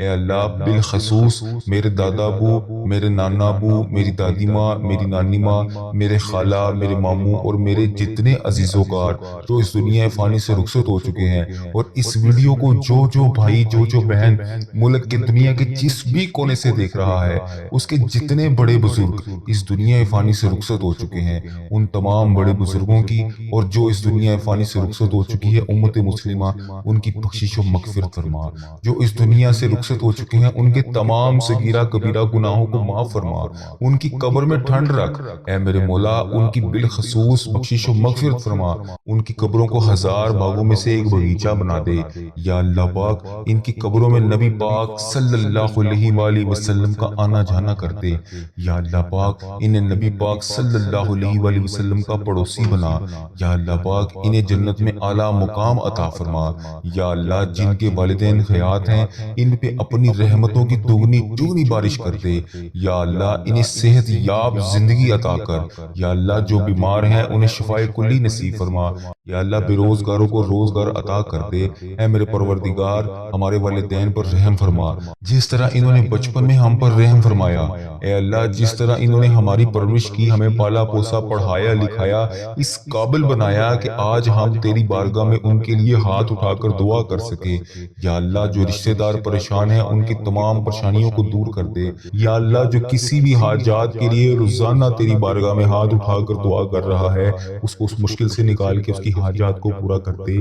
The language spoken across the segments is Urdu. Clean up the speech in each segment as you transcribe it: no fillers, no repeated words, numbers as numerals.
اے اللہ بالخصوص میرے دادا ابو، میرے نانا ابو، میری دادی ماں، میری نانی ماں، میرے خالہ، میرے ماموں اور میرے جتنے عزیز و کار جو اس دنیا فانی سے رخصت ہو چکے ہیں، اور اس ویڈیو کو جو بھائی جو بہن ملک کے دنیا کے جس بھی کونے سے دیکھ رہا ہے، اس کے جتنے بڑے بزرگ اس دنیا فانی سے رخصت ہو چکے ہیں، ان تمام بڑے بزرگوں کی اور جو اس دنیا فانی سے رخصت ہو چکی ہے امت مسلمہ، ان کی بخشش و مغفرت فرما۔ جو اس دنیا سے رخصت ہو چکے ہیں ان کے تمام صغیرہ کبیرہ گناہوں کو معاف فرما، ان کی قبر میں ٹھنڈ رکھ اے میرے مولا، ان کی بالخصوص بخشش و مغفرت فرما، ان کی قبروں کو ہزار باغوں میں سے ایک باغیچہ بنا دے یا اللہ پاک۔ ان کی قبروں میں نبی پاک صلی اللہ علیہ وآلہ وسلم کا آنا جانا کر دے یا اللہ پاک۔ انہیں نبی پاک صلی اللہ علیہ وآلہ وسلم کا پڑوسی بنا یا اللہ پاک۔ انہیں جنت میں اعلیٰ مقام عطا فرما یا اللہ۔ جن کے والدین حیات ہیں ان پہ اپنی رحمتوں کی دگنی چگنی بارش کر دے یا اللہ۔ انہیں صحت یاب زندگی عطا کر یا اللہ۔ جو بیمار ہیں انہیں شفائے کلی نصیب فرما یا اللہ۔ بے روزگاروں کو روزگار عطا کر دے اے میرے پروردگار۔ ہمارے والدین پر رحم فرما جس طرح انہوں نے بچپن میں ہم پر رحم فرمایا اے اللہ۔ جس طرح انہوں نے ہماری پرورش کی، ہمیں پالا پوسا، پڑھایا لکھایا، اس قابل بنایا کہ آج ہم تیری بارگاہ میں ان کے لیے ہاتھ اٹھا کر دعا کر سکے یا اللہ۔ جو رشتہ دار پریشان ہیں ان کی تمام پریشانیوں کو دور کر دے یا اللہ۔ جو کسی بھی حاجات کے لیے روزانہ تیری بارگاہ میں ہاتھ اٹھا کر دعا کر رہا ہے، اس کو اس مشکل سے نکال کے اس کی حاجات کو پورا کر دے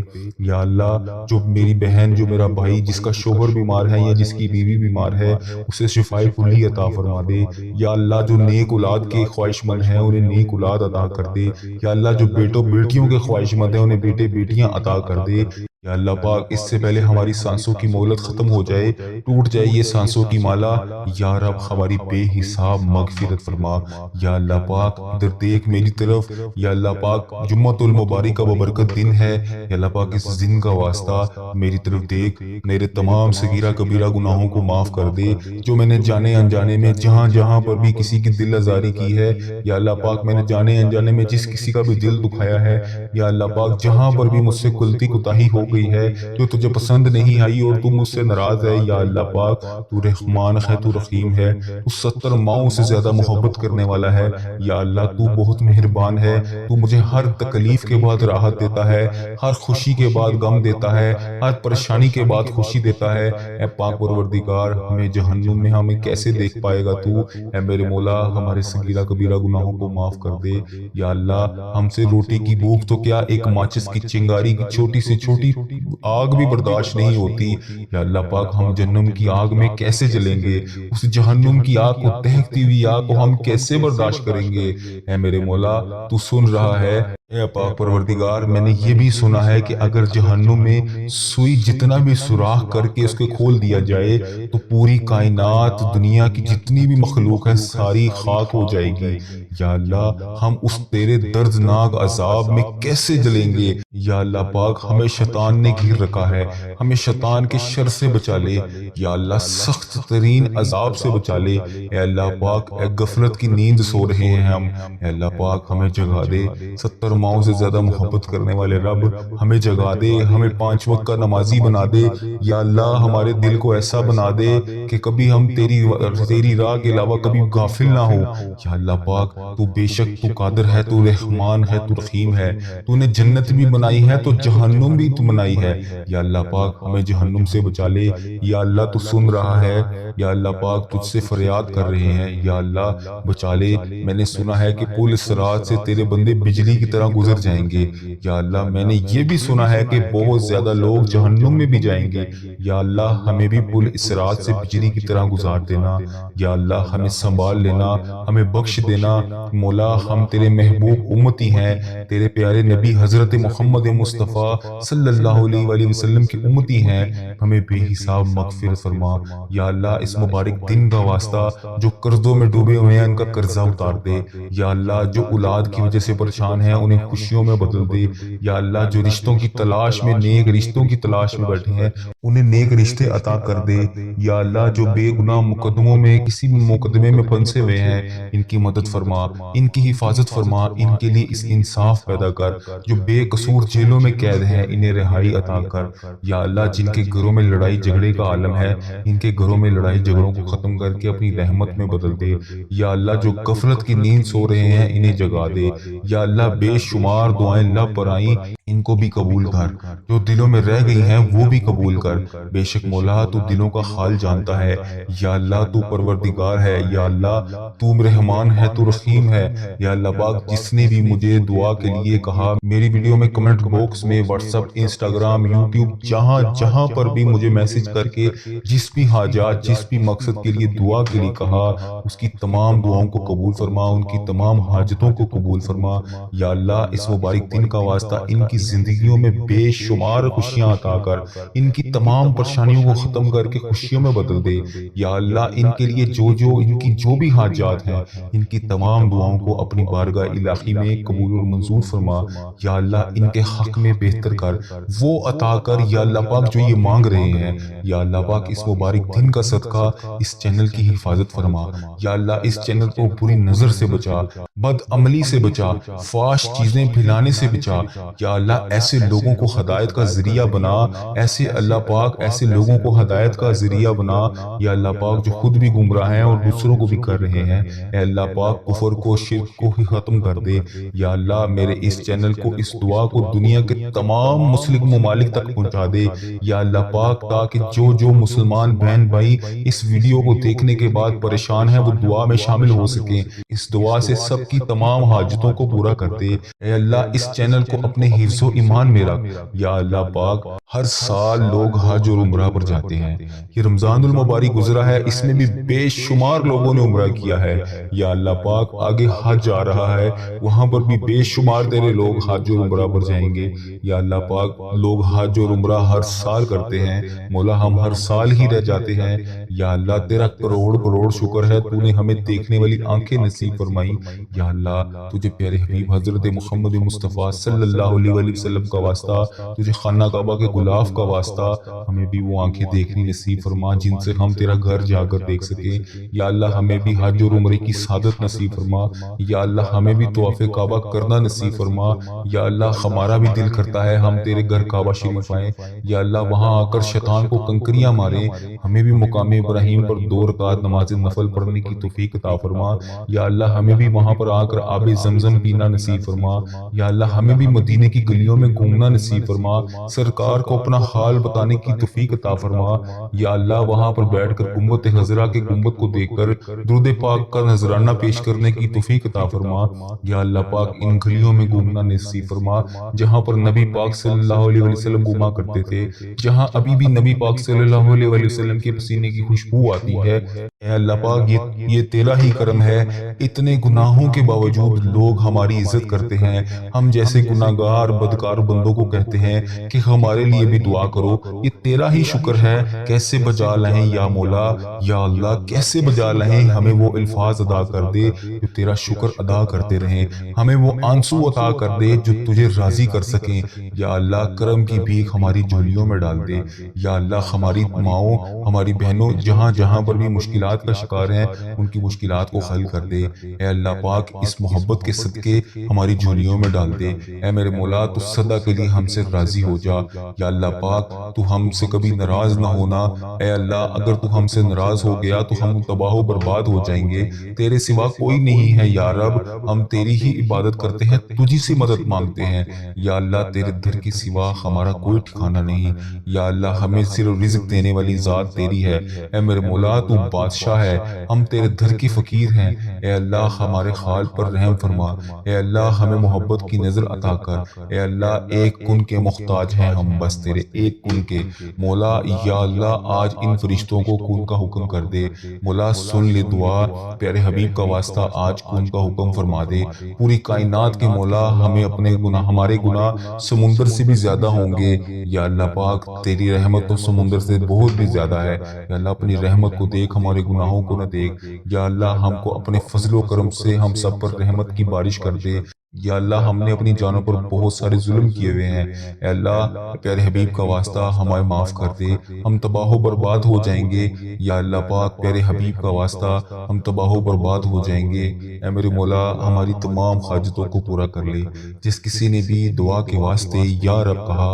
یا اللہ۔ جو میری بہن، جو میرا بھائی جس کا شوہر بیمار ہے یا جس کی بیوی بیمار ہے، اسے شفائے کلی عطا فرما دے یا اللہ۔ جو نیک اولاد کے خواہش مند ہیں انہیں نیک اولاد عطا کر دے یا اللہ۔ جو بیٹوں بیٹیوں کے خواہش مند ہیں انہیں بیٹے بیٹیاں عطا کر دے یا اللہ پاک۔ اس سے پہلے ہماری سانسوں کی مہلت ختم ہو جائے، ٹوٹ جائے یہ سانسوں کی مالا یا رب، ہماری بے حساب مغفرت فرما یا اللہ پاک۔ ادھر دیکھ میری طرف یا اللہ پاک۔ جمعۃ المبارک کا ببرکت دن ہے یا اللہ پاک۔ اس دن کا واسطہ میری طرف دیکھ، میرے تمام صغیرہ کبیرہ گناہوں کو معاف کر دے جو میں نے جانے انجانے میں جہاں جہاں پر بھی کسی کی دل آزاری کی ہے یا اللہ پاک۔ میں نے جانے انجانے میں جس کسی کا بھی دل دکھایا ہے یا اللہ پاک، جہاں پر بھی مجھ سے غلطی کوتاہی ہو گئی ہے جو تجھے پسند نہیں آئی اور تو مجھ سے ناراض ہے یا اللہ پاک۔ تو رحمان ہے، تو رحیم ہے، تو 70 ماؤں سے زیادہ محبت کرنے والا ہے یا اللہ۔ تو بہت مہربان ہے، تو مجھے ہر تکلیف کے بعد راحت دیتا ہے، ہر خوشی کے بعد غم دیتا ہے، ہر پریشانی کے بعد خوشی دیتا ہے اے پاک پروردگار۔ ہمیں جہنم میں ہمیں کیسے دیکھ پائے گا تو اے میرے مولا۔ ہمارے صغیرہ کبیرہ گناہوں کو معاف کر دے یا اللہ۔ ہم سے روٹی کی بھوک تو کیا، ایک ماچس کی چنگاری کی چھوٹی سے چھوٹی آگ بھی برداشت نہیں ہوتی یا اللہ پاک۔ ہم جہنم کی آگ میں کیسے جلیں گے؟ اس جہنم کی آگ کو، دہکتی ہوئی آگ کو ہم کیسے برداشت کریں گے اے میرے مولا؟ تو سن رہا ہے اے پاک پروردگار۔ میں نے یہ بھی سنا ہے کہ اگر جہنم میں سوئی جتنا بھی سوراخ کر کے اس کے کھول دیا جائے تو پوری کائنات، دنیا کی جتنی بھی مخلوق ہے ساری خاک ہو جائے گی یا اللہ۔ ہم اس تیرے دردناک عذاب میں کیسے جلیں گے یا اللہ پاک؟ ہمیں شیطان نے گھیر رکھا ہے، ہمیں شیطان کے شر سے بچا لے یا اللہ۔ سخت ترین عذاب سے بچا لے اے اللہ پاک۔ اے غفلت کی نیند سو رہے ہیں ہم اے اللہ پاک، ہمیں جگا دے۔ 70 ماؤں سے زیادہ محبت کرنے والے رب، ہمیں جگا دے، ہمیں 5 وقت کا نمازی بنا دے یا اللہ۔ ہمارے دل کو ایسا بنا دے کہ کبھی ہم تیری راہ کے علاوہ کبھی غافل نہ ہو یا اللہ پاک۔ تو بے شک تو قادر ہے، تو رحمان ہے، تو رحیم ہے۔ تو نے جنت بھی بنائی ہے تو جہنم بھی تو بنائی ہے یا اللہ پاک۔ ہمیں جہنم سے بچا لے یا اللہ۔ تو سن رہا ہے یا اللہ پاک، تجھ سے فریاد کر رہے ہیں یا اللہ، بچا لے۔ میں نے سنا ہے کہ پل صراط سے تیرے بندے بجلی کی طرح گزر جائیں گے یا اللہ۔ میں نے یہ بھی سنا ہے کہ بہت زیادہ لوگ جہنم میں بھی جائیں گے یا اللہ۔ ہمیں بھی پل صراط سے بجلی کی طرح گزار دینا یا اللہ۔ ہمیں سنبھال لینا، ہمیں بخش دینا مولا۔ ہم تیرے محبوب امتی ہیں، تیرے پیارے نبی حضرت محمد مصطفیٰ صلی اللہ علیہ وآلہ وسلم کی امتی ہیں۔ ہمیں بے حساب مغفرت فرما یا اللہ۔ اس اس مبارک دن کا واسطہ جو قرضوں میں ڈوبے ہوئے ہیں ان کا قرضہ اتار دے، یا اللہ جو اولاد کی وجہ سے پریشان ہیں انہیں خوشیوں میں بدل دے، یا اللہ جو رشتوں کی تلاش میں، نیک رشتوں کی تلاش میں بیٹھے ہیں انہیں نیک رشتے عطا کر دے، یا اللہ جو بے گناہ مقدموں میں کسی بھی مقدمے میں پھنسے ہوئے ہیں ان کی مدد فرما، ان کی حفاظت فرما، ان کے لیے اس انصاف پیدا کر، جو بے قصور جیلوں میں قید ہیں انہیں رہائی عطا کر، یا اللہ جن کے گھروں میں لڑائی جھگڑے کا عالم ہے ان کے گھروں میں لڑائی جھگڑوں کو ختم کر کے اپنی رحمت میں بدل دے، یا اللہ جو غفلت کی نیند سو رہے ہیں انہیں جگا دے، یا اللہ بے شمار دعائیں لب پر آئیں ان کو بھی قبول کر، جو دلوں میں رہ گئی ہیں وہ بھی قبول کر، بے شک مولا تو دلوں کا حال جانتا ہے، یا اللہ تو پروردگار ہے، یا اللہ تو رحمان ہے، تو رحیم ہے، یا اللہ پاک جس نے بھی مجھے دعا کے لیے کہا میری ویڈیو میں کمنٹ باکس میں واٹس ایپ انسٹاگرام یوٹیوب جہاں جہاں پر بھی مجھے میسج کر کے جس بھی حاجات جس بھی مقصد کے لیے دعا کے لیے کہا اس کی تمام دعاؤں کو قبول فرما، ان کی تمام حاجتوں کو قبول فرما، یا اللہ اس مبارک دن کا واسطہ ان کی زندگیوں میں بے شمار خوشیاں عطا کر، ان کی تمام پریشانیوں کو ختم کر کے خوشیوں میں بدل دے، یا اللہ ان کے لیے ان کی جو بھی حاجات ہیں ان کی تمام دعاؤں کو اپنی بارگاہ الہی میں قبول اور منظور فرما، یا اللہ ان کے حق میں بہتر کر، وہ عطا کر یا اللہ پاک جو یہ مانگ رہے ہیں، یا اللہ پاک اس مبارک دن کا صدقہ اس چینل کی حفاظت فرما، یا اللہ اس چینل کو بری نظر سے بچا، بد عملی سے بچا، فحش چیزیں پھیلانے سے بچا، یا اللہ ایسے لوگوں کو ہدایت کا ذریعہ بنا، ایسے اللہ پاک ایسے لوگوں کو ہدایت کا ذریعہ بنا، یا اللہ پاک جو خود بھی گمراہ ہیں اور دوسروں کو بھی کر رہے ہیں، اے اللہ پاک کفر کو شرک کو ہی ختم کر دے، یا اللہ میرے اس چینل کو اس دعا کو دنیا کے تمام مسلم ممالک تک پہنچا دے، یا اللہ پاک تاکہ جو مسلمان بہن بھائی اس ویڈیو کو دیکھنے کے بعد پریشان ہیں وہ دعا میں شامل ہو سکیں، اس دعا سے سب کی تمام حاجتوں کو پورا کر دے، اے اللہ اس چینل کو اپنے حفظ و ایمان میں رکھ، یا اللہ پاک ہر سال لوگ حج اور عمرہ پر جاتے ہیں، یہ رمضان المبارک گزرا ہے اس میں بھی بے شمار لوگوں نے عمرہ کیا ہے، یا اللہ پاک آگے حج آ رہا ہے وہاں پر بھی بے شمار تیرے لوگ حج اور عمرہ پر جائیں گے، یا اللہ پاک لوگ حج اور عمرہ ہر سال کرتے ہیں، مولا ہم ہر سال ہی رہ جاتے ہیں، یا اللہ تیرا کروڑ کروڑ شکر ہے تو نے ہمیں دیکھنے والی آنکھیں نصیب فرمائی، یا اللہ تجھے پیارے حبیب حضرت محمد مصطفیٰ صلی اللہ علیہ وآلہ وسلم کا واسطہ، تجھے خانہ کعبہ کے غلاف کا واسطہ ہمیں بھی وہ آنکھیں دیکھنی نصیب فرما جن سے ہم تیرا گھر جا کر دیکھ سکیں، یا اللہ ہمیں بھی حج اور عمرے کی سعادت نصیب فرما، یا اللہ ہمیں بھی طواف کعبہ کرنا نصیب فرما، یا اللہ ہمارا بھی دل کرتا ہے ہم تیرے گھر کعبہ شریف آئیں، یا اللہ وہاں آ کر شیطان کو کنکریاں ماریں، ہمیں بھی مقام ابراہیم پر 2 رکعت نماز نفل پڑھنے کی توفیق عطا فرما، یا اللہ ہمیں بھی وہاں پر آ کر آب زمزم پینا نصیب فرما، یا اللہ ہمیں بھی مدینے کی گلیوں میں گھومنا نصیب فرما، سرکار کو اپنا حال بتانے کی توفیق عطا فرما، یا اللہ وہاں پر بیٹھ کر گنبد خضرا کے گنبد کو دیکھ کر درود پاک کا نذرانہ پیش کرنے کی توفیق عطا فرما، یا اللہ پاک ان گلیوں میں گھومنا نصیب فرما جہاں پر نبی پاک صلی اللہ علیہ وسلم گھوما کرتے تھے، جہاں ابھی بھی نبی پاک صلی اللہ علیہ وسلم کے پسینے کی خوشبو آتی ہے، اے اللہ پاک یہ تیرا ہی کرم ہے، اتنے گناہوں کے باوجود لوگ ہماری عزت کرتے ہیں، ہم جیسے گناہگار بدکار بندوں کو کہتے ہیں کہ ہمارے لیے بھی دعا کرو، یہ تیرا ہی شکر ہے، کیسے بجا لہیں یا مولا، یا اللہ کیسے بجا لہیں، ہمیں وہ الفاظ ادا کر دے جو تیرا شکر ادا کرتے رہیں، ہمیں وہ آنسو عطا کر دے جو تجھے راضی کر سکیں، یا اللہ کرم کی بھیک ہماری جھولیوں میں ڈال دے، یا اللہ ہماری ماؤں ہماری بہنوں جہاں جہاں پر بھی مشکلات کا شکار ہیں ان کی مشکلات کو حل کر دے، اے اللہ پاک اس محبت کے صدقے ہماری جھولیوں میں ڈال دے، اے میرے مولا تو سدا کے لیے ہم سے راضی ہو جا، یا اللہ پاک تو ہم سے کبھی ناراض نہ ہونا، اے اللہ اگر تو ہم سے ناراض ہو گیا تو ہم تباہ و برباد ہو جائیں گے، تیرے سوا کوئی نہیں ہے یا رب، ہم تیری ہی عبادت کرتے ہیں، تجھی سے مدد مانگتے ہیں، یا اللہ تیرے در کے سوا ہمارا کوئی ٹھکانہ نہیں، یا اللہ ہمیں صرف رزق دینے والی ذات تیری ہے، اے میرے مولا تو بادشاہ بادشاہ ہے، ہم تیرے در کی فقیر ہیں، اے اللہ ہمارے حال پر رحم فرما، اے اللہ ہمیں محبت کی نظر عطا کر، اے اللہ ایک کن کے محتاج ہیں ہم، بس تیرے ایک کن کے مولا۔ یا اللہ آج ان فرشتوں کو کن کا حکم کر دے مولا، سن لے دعا، پیارے حبیب کا واسطہ آج کن کا حکم فرما دے۔ پوری کائنات کے مولا ہمیں اپنے گناہ، ہمارے گناہ سمندر سے بھی زیادہ ہوں گے یا اللہ پاک، تیری رحمت تو سمندر سے بہت بھی زیادہ ہے، یا اللہ اپنی رحمت کو دیکھ، ہمارے گناہوں کو نہ دیکھ، یا اللہ ہم کو اپنے فضل و کرم سے ہم سب پر رحمت کی بارش کر دے۔ یا اللہ ہم نے اپنی جانوں پر بہت سارے ظلم کیے ہوئے ہیں، اے اللہ پیارے حبیب کا واسطہ ہمیں معاف کر دے، ہم تباہ و برباد ہو جائیں گے، یا اللہ پاک پیارے حبیب کا واسطہ ہم تباہ و برباد ہو جائیں گے۔ اے میرے مولا ہماری تمام حاجتوں کو پورا کر لے۔ جس کسی نے بھی دعا کے واسطے یا رب کہا،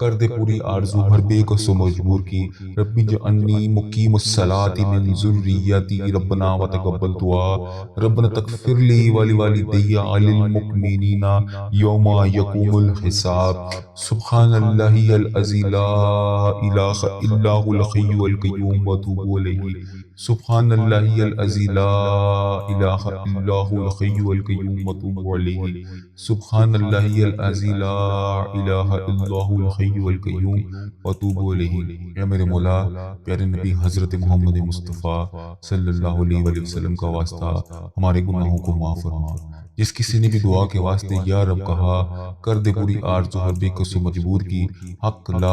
کر دے پوری آرزو ہر بے کس و مجبور کی۔ ربی جعلنی مقیم الصلاۃ من ذریتی ربنا وتقبل دعا، ربنا تغفر لی ولوالدی وللمؤمنین یوم یقوم الحساب۔ سبحان اللہ العظی لا الہ الا هو الحی القیوم واتوب الیہ۔ سبحان اللہ العظی لا الہ الا هو الحی القیوم واتوب الیہ۔ سبحان اللہ العظی لا الہ الا هو الحی القیوم واتوب الیہ۔ اے میرے مولا پیارے نبی حضرت محمد مصطفیٰ صلی اللہ علیہ وآلہ وسلم کا واسطہ ہمارے گناہوں کو معاف فرما۔ جس کسی نے بھی دعا کے واسطے یا رب کہا، کر دے پوری آرزو ہر بے کس و مجبور کی۔ حق لا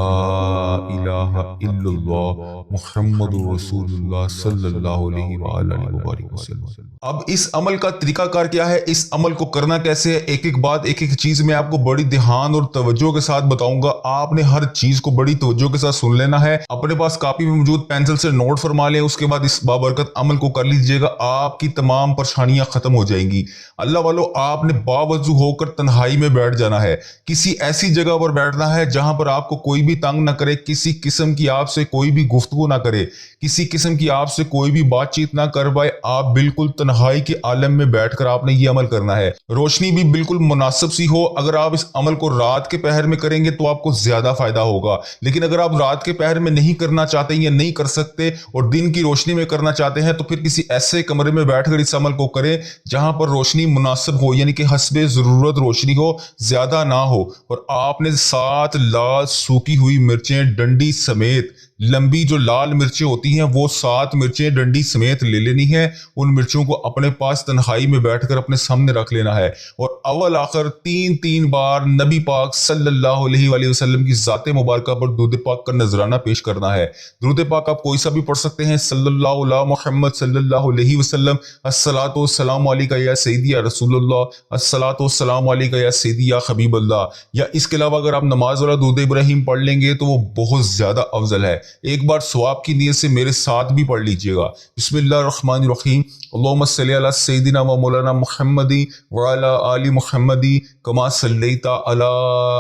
الہ الا اللہ محمد رسول اللہ صلی اللہ علیہ وآلہ وبارک وسلم۔ اب اس عمل کا طریقہ کار کیا ہے، اس عمل کو کرنا کیسے ہے، ایک ایک بات، ایک ایک چیز میں آپ کو بڑی دھیان اور توجہ کے ساتھ بتاؤں گا۔ آپ نے ہر چیز کو بڑی توجہ کے ساتھ سن لینا ہے، اپنے پاس کاپی میں موجود پینسل سے نوٹ فرما لیں، اس کے بعد اس بابرکت عمل کو کر لیجئے گا، آپ کی تمام پریشانیاں ختم ہو جائیں گی۔ اللہ والو آپ نے باوضو ہو کر تنہائی میں بیٹھ جانا ہے، کسی ایسی جگہ پر بیٹھنا ہے جہاں پر آپ کو کوئی بھی تنگ نہ کرے، کسی قسم کی آپ سے کوئی بھی گفتگو نہ کرے، کسی قسم کی آپ سے کوئی بھی بات چیت نہ کروائے، آپ بالکل تنہائی کے عالم میں بیٹھ کر آپ نے یہ عمل کرنا ہے۔ روشنی بھی بالکل مناسب سی ہو، اگر آپ اس عمل کو رات کے پہر میں کریں گے تو آپ کو زیادہ فائدہ ہوگا، لیکن اگر آپ رات کے پہر میں نہیں کرنا چاہتے یا نہیں کر سکتے اور دن کی روشنی میں کرنا چاہتے ہیں تو پھر کسی ایسے کمرے میں بیٹھ کر اس عمل کو کریں جہاں پر روشنی مناسب ہو، یعنی کہ حسب ضرورت روشنی ہو، زیادہ نہ ہو، اور آپ نے 7 لال سوکھی ہوئی مرچیں ڈنڈی سمیت، لمبی جو لال مرچیں ہوتی ہیں وہ 7 مرچیں ڈنڈی سمیت لے لینی ہیں۔ ان مرچوں کو اپنے پاس تنہائی میں بیٹھ کر اپنے سامنے رکھ لینا ہے، اور اول آخر 3 بار نبی پاک صلی اللہ علیہ وآلہ وسلم کی ذات مبارکہ پر درود پاک کا نذرانہ پیش کرنا ہے۔ درود پاک آپ کوئی سا بھی پڑھ سکتے ہیں، صلی اللہ علیہ محمد صلی اللہ علیہ وسلم، الصلاۃ والسلام علیکہ یا سیدی یا رسول اللہ، الصلاۃ والسلام علیکہ یا سیدی یا حبیب اللہ، یا اس کے علاوہ اگر آپ نماز والا درود ابراہیم پڑھ لیں گے تو وہ بہت زیادہ افضل ہے۔ ایک بار ثواب کی نیت سے میرے ساتھ بھی پڑھ لیجئے گا۔ بسم اللہ الرحمن الرحیم، اللہم صلی علی سیدنا و مولانا محمد وعلی آل محمد کما صلیت علی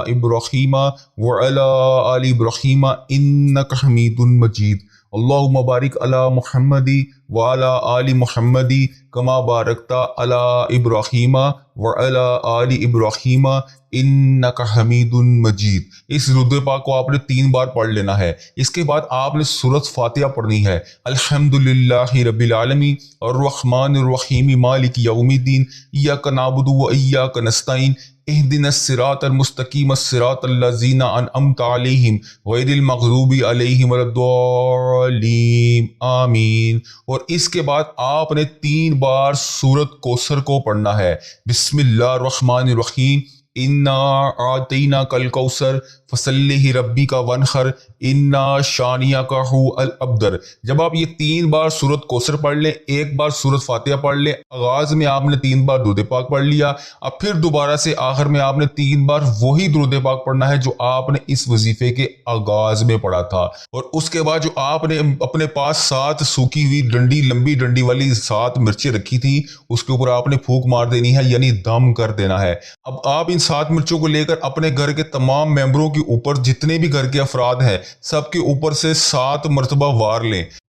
ابراہیم وعلی آل ابراہیم انک حمید مجید، اللہم بارک علی محمد وعلی آل محمد کما بارکت علی ابراہیم وعلی آل ابراہیم انک حمید مجید۔ اس درود پاک کو آپ نے 3 بار پڑھ لینا ہے۔ اس کے بعد آپ نے سورۃ فاتحہ پڑھنی ہے۔ الحمدللہ رب العالمین الرحمن الرحیم مالک یوم الدین ایاک نعبد و ایاک نستعین اہدنا الصراط المستقیم صراط الذین انعمت علیہم غیر المغضوب علیہم ولا الضالین آمین۔ اور اس کے بعد آپ نے 3 بار سورۃ کوثر کو پڑھنا ہے۔ بسم اللہ الرحمن الرحیم، انا اعطیناک الکوثر فصلی لربک وانحر انا شانئک هو الابتر۔ جب آپ یہ 3 بار سورۃ کوثر پڑھ لیں، 1 بار سورۃ فاتحہ پڑھ لیں، آغاز میں آپ نے 3 بار درود پاک پڑھ لیا، اب پھر دوبارہ سے آخر میں آپ نے 3 بار وہی درود پاک پڑھنا ہے جو آپ نے اس وظیفے کے آغاز میں پڑھا تھا، اور اس کے بعد جو آپ نے اپنے پاس 7 سوکھی ہوئی ڈنڈی، لمبی ڈنڈی والی 7 مرچیں رکھی تھی، اس کے اوپر آپ نے پھونک مار دینی ہے، یعنی دم کر دینا ہے۔ اب آپ ان 7 مرچوں کو لے کر اپنے گھر کے تمام ممبروں کے اوپر، جتنے بھی گھر کے افراد ہیں سب کے اوپر سے 7 مرتبہ وار لیں۔